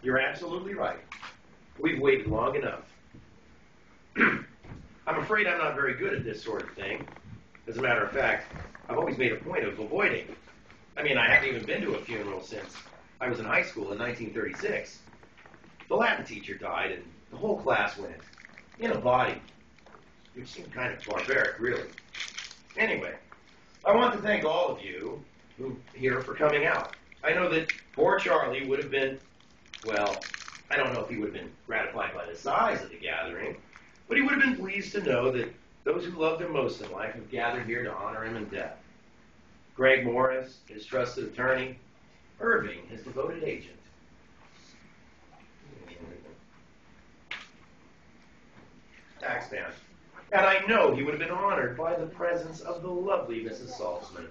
You're absolutely right. We've waited long enough. I'm afraid I'm not very good at this sort of thing. As a matter of fact, I've always made a point of avoiding. I mean, I haven't even been to a funeral since I was in high school in 1936. The Latin teacher died, and the whole class went in a body, which seemed kind of barbaric, really. Anyway, I want to thank all of you here for coming out. I know that poor Charlie would have been, well, I don't know if he would have been gratified by the size of the gathering, but he would have been pleased to know that those who loved him most in life have gathered here to honor him in death. Greg Morris, his trusted attorney, Irving, his devoted agent. Taxman. And I know he would have been honored by the presence of the lovely Mrs. Saltzman.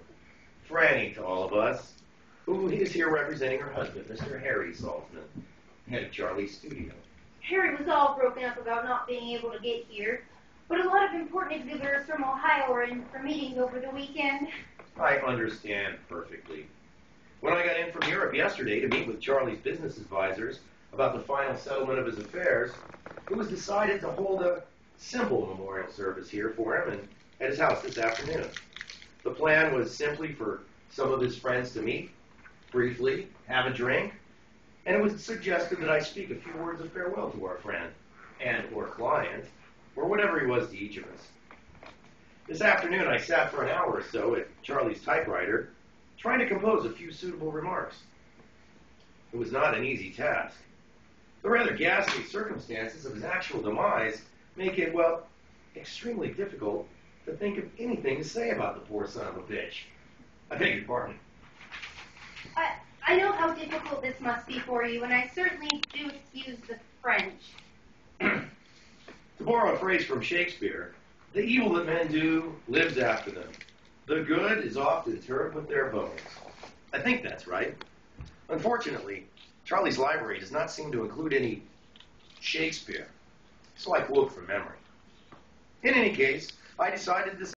Franny to all of us, who is here representing her husband, Mr. Harry Saltzman, head of Charlie's studio. Harry was all broken up about not being able to get here, but a lot of important exhibitors from Ohio are in for meetings over the weekend. I understand perfectly. When I got in from Europe yesterday to meet with Charlie's business advisors about the final settlement of his affairs, it was decided to hold a simple memorial service here for him and at his house this afternoon. The plan was simply for some of his friends to meet, briefly, have a drink, and it was suggested that I speak a few words of farewell to our friend, and or client, or whatever he was to each of us. This afternoon I sat for an hour or so at Charlie's typewriter, trying to compose a few suitable remarks. It was not an easy task. The rather ghastly circumstances of his actual demise make it, well, extremely difficult to think of anything to say about the poor son of a bitch. I beg your pardon. I know how difficult this must be for you, and I certainly do excuse the French. To borrow a phrase from Shakespeare, the evil that men do lives after them. The good is oft interred with their bones. I think that's right. Unfortunately, Charlie's library does not seem to include any Shakespeare, so I quote from memory. In any case, I decided this